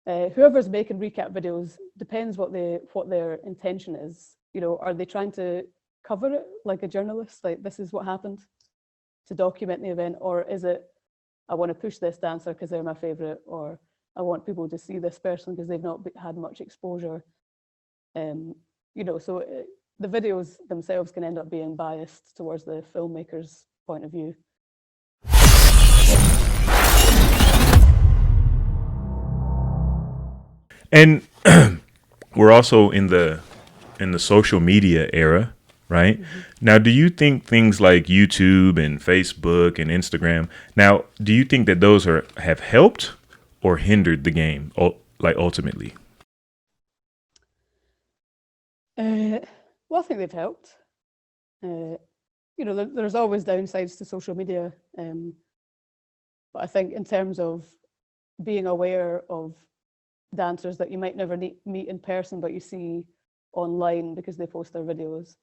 whoever's making recap videos, depends what their intention is. Are they trying to cover it like a journalist, like this is what happened, to document the event, or is it I want to push this dancer because they're my favorite, or I want people to see this person because they've not had much exposure. So the videos themselves can end up being biased towards the filmmaker's point of view. And we're also in the social media era, right? Mm-hmm. Now, do you think things like YouTube and Facebook and Instagram, now, do you think that those have helped or hindered the game, like ultimately? Well, I think they've helped. There's always downsides to social media, but I think in terms of being aware of dancers that you might never meet in person, but you see online because they post their videos,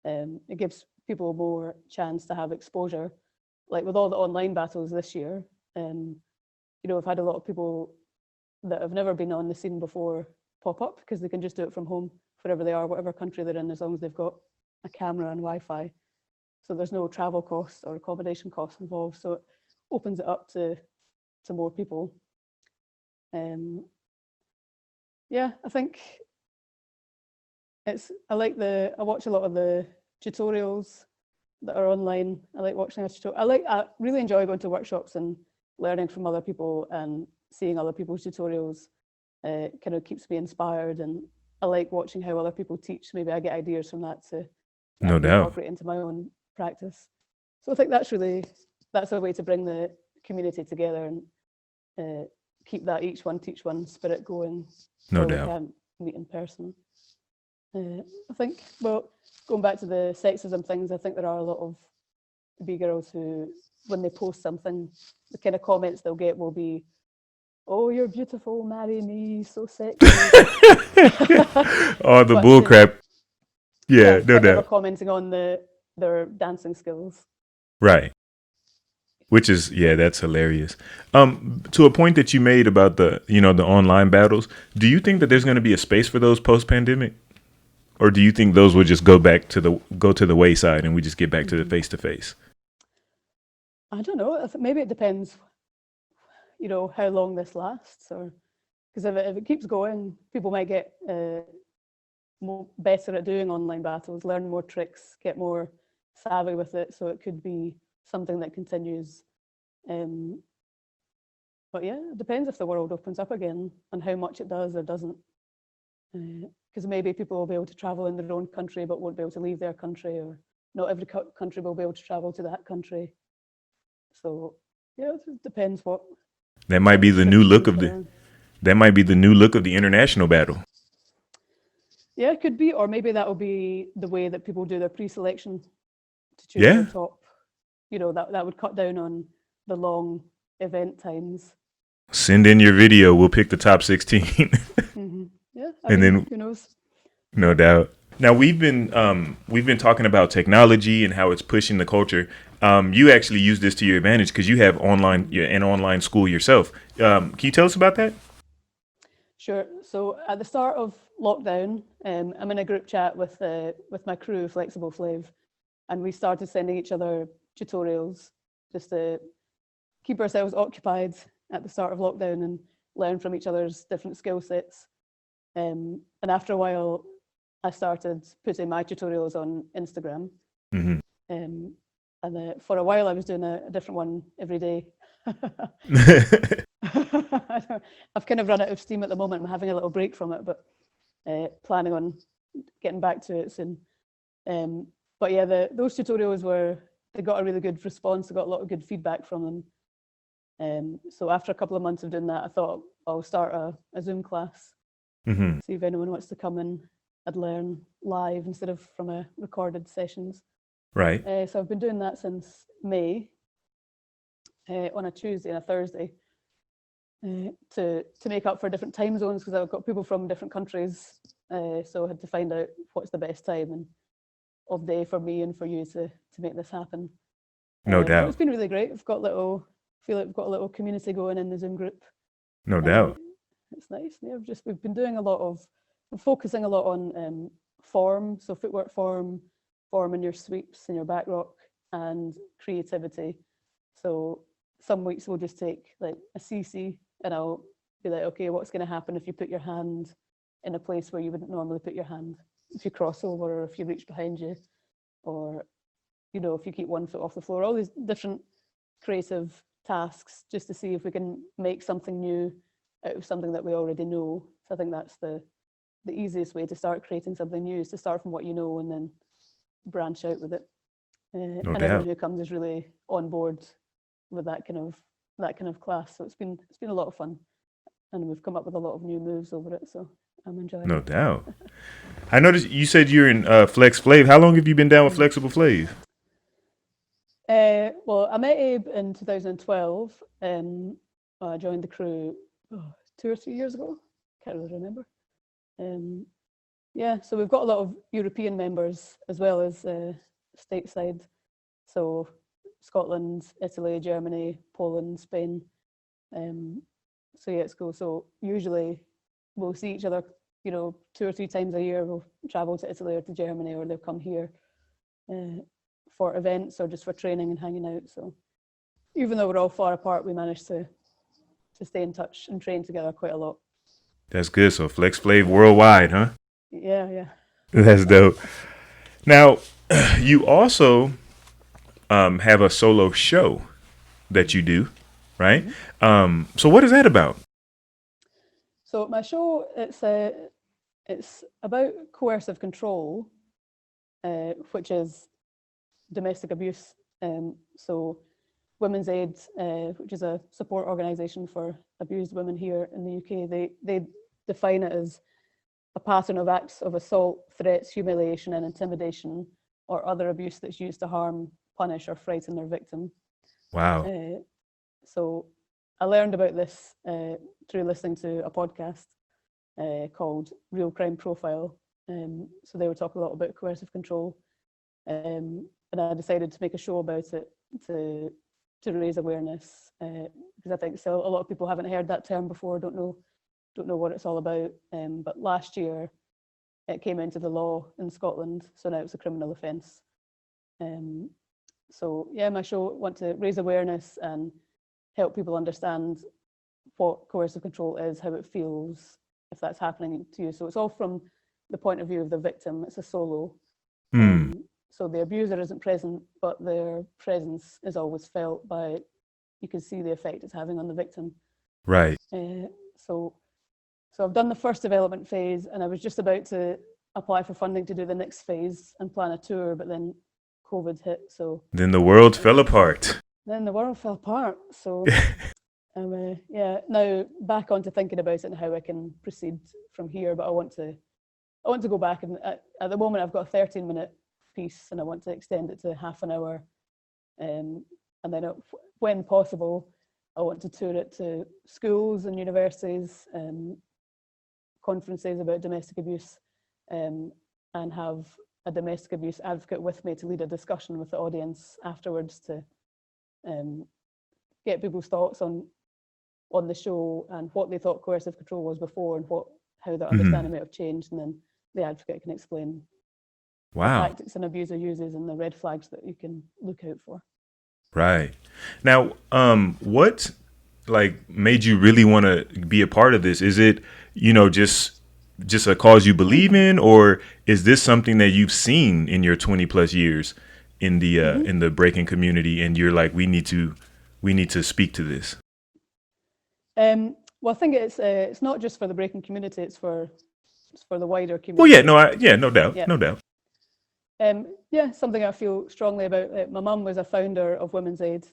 it gives people more chance to have exposure. Like with all the online battles this year, I've had a lot of people that have never been on the scene before pop up because they can just do it from home, wherever they are, whatever country they're in, as long as they've got a camera and Wi-Fi. So there's no travel costs or accommodation costs involved. So it opens it up to more people. I think I watch a lot of the tutorials that are online. I like watching a tutorial. I really enjoy going to workshops and learning from other people and seeing other people's tutorials. Kind of keeps me inspired, and I like watching how other people teach. Maybe I get ideas from that to no doubt incorporate into my own practice. So I think that's a way to bring the community together and keep that each one teach one spirit going. No doubt. We can't meet in person. I think, well, going back to the sexism things, I think there are a lot of B-girls who, when they post something, the kind of comments they'll get will be, "Oh, you're beautiful, marry me, so sexy." Oh, the bullcrap. Yeah, no doubt. Never commenting on their dancing skills. Right. Which is, that's hilarious. To a point that you made about the online battles, do you think that there's going to be a space for those post-pandemic? Or do you think those will just go to the wayside and we just get back to the face-to-face? I don't know. Maybe it depends, how long this lasts, or because if it keeps going, people might get better at doing online battles, learn more tricks, get more savvy with it. So it could be something that continues. But it depends if the world opens up again and how much it does or doesn't. Because maybe people will be able to travel in their own country but won't be able to leave their country, or not every country will be able to travel to that country. So it depends what. That might be the new look of the international battle. Yeah, it could be, or maybe that will be the way that people do their pre-selection to choose their top. That would cut down on the long event times. Send in your video. We'll pick the top 16. Mm-hmm. Yeah, then who knows? No doubt. Now we've been talking about technology and how it's pushing the culture. You actually use this to your advantage because you have an online school yourself. Can you tell us about that? Sure. So at the start of lockdown, I'm in a group chat with my crew, Flex Flave, and we started sending each other tutorials just to keep ourselves occupied at the start of lockdown and learn from each other's different skill sets. And after a while, I started putting my tutorials on Instagram. Mm-hmm. And for a while, I was doing a different one every day. I've kind of run out of steam at the moment. I'm having a little break from it, but planning on getting back to it soon. But those tutorials they got a really good response. I got a lot of good feedback from them. So after a couple of months of doing that, I thought I'll start a Zoom class. Mm-hmm. See if anyone wants to come in and learn live instead of from a recorded sessions. Right. So I've been doing that since May, on a Tuesday and a Thursday, to make up for different time zones, because I've got people from different countries. So I had to find out what's the best time of day for me and for you to make this happen. No doubt. It's been really great. Feel like we've got a little community going in the Zoom group. No doubt. It's nice. Yeah, we've been doing focusing a lot on form, so footwork form in your sweeps and your back rock, and creativity. So some weeks we'll just take like a CC, and I'll be like, okay, what's going to happen if you put your hand in a place where you wouldn't normally put your hand? If you cross over, or if you reach behind you, or if you keep one foot off the floor, all these different creative tasks, just to see if we can make something new out of something that we already know. So I think that's the easiest way to start creating something new, is to start from what you know and then branch out with it. No And doubt. everyone who comes is really on board with that kind of class. So it's been a lot of fun, and we've come up with a lot of new moves over it. So I'm enjoying No it. doubt. I noticed you said you're in Flex Flave. How long have you been down with Flexible Flave? Well, I met Abe in 2012. I joined the crew 2 or 3 years ago. Can't really remember. Yeah, so we've got a lot of European members as well as stateside. So Scotland, Italy, Germany, Poland, Spain. So yeah, it's cool. So usually we'll see each other, 2 or 3 times a year. We'll travel to Italy or to Germany, or they'll come here for events or just for training and hanging out. So even though we're all far apart, we managed to stay in touch and train together quite a lot. That's good. So Flex Flave worldwide, huh? Yeah. That's dope. Now, you also have a solo show that you do, right? Mm-hmm. So what is that about? So my show, it's about coercive control, which is domestic abuse. So Women's Aid, which is a support organisation for abused women here in the UK, they define it as a pattern of acts of assault, threats, humiliation and intimidation, or other abuse that's used to harm, punish or frighten their victim. Wow. So I learned about this through listening to a podcast called Real Crime Profile. So they were talking a lot about coercive control, and I decided to make a show about it to raise awareness, because I think so a lot of people haven't heard that term before, don't know what it's all about. But last year it came into the law in Scotland, so now it's a criminal offence. So yeah, my show want to raise awareness and help people understand what coercive control is, how it feels if that's happening to you. So it's all from the point of view of the victim. It's a solo. So the abuser isn't present, but their presence is always felt by, you can see the effect it's having on the victim. Right. So I've done the first development phase, and I was just about to apply for funding to do the next phase and plan a tour, but then COVID hit. So then the world fell apart. So now back onto thinking about it and how I can proceed from here. But I want to go back, and at the moment I've got a 13-minute piece, and I want to extend it to half an hour, and then when possible I want to tour it to schools and universities, conferences about domestic abuse, and have a domestic abuse advocate with me to lead a discussion with the audience afterwards, to get people's thoughts on the show and what they thought coercive control was before, and how their understanding might have changed, and then the advocate can explain the tactics an abuser uses and the red flags that you can look out for. Right. Now, what made you really want to be a part of this? Is it, just a cause you believe in, or is this something that you've seen in your 20 plus years in the Breakin community, and you're like, we need to speak to this? Well, I think it's not just for the Breakin community; it's for the wider community. Well, no doubt, no doubt. Something I feel strongly about. My mum was a founder of Women's Aid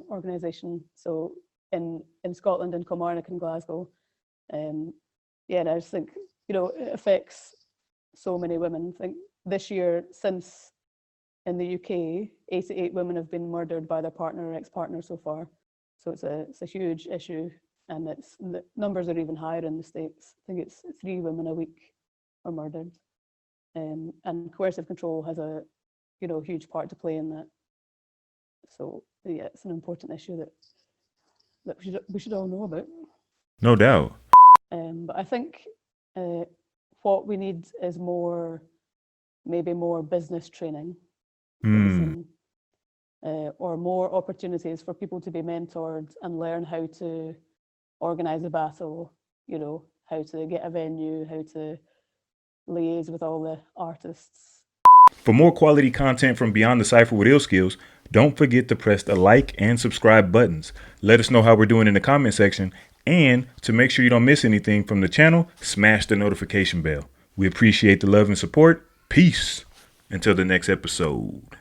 organisation, so in Scotland, in Kilmarnock and Glasgow. And I just think it affects so many women. I think this year, since in the UK, 88 women have been murdered by their partner or ex-partner so far. So it's a huge issue, and the numbers are even higher in the States. I think it's 3 women a week are murdered. And coercive control has a huge part to play in that. So it's an important issue that we should all know about. No doubt. But I think what we need is maybe more business training, or more opportunities for people to be mentored and learn how to organize a battle, how to get a venue, how to liaise with all the artists. For more quality content from Beyond the Cypher with Illskillz, don't forget to press the like and subscribe buttons. Let us know how we're doing in the comment section. And to make sure you don't miss anything from the channel, smash the notification bell. We appreciate the love and support. Peace. Until the next episode.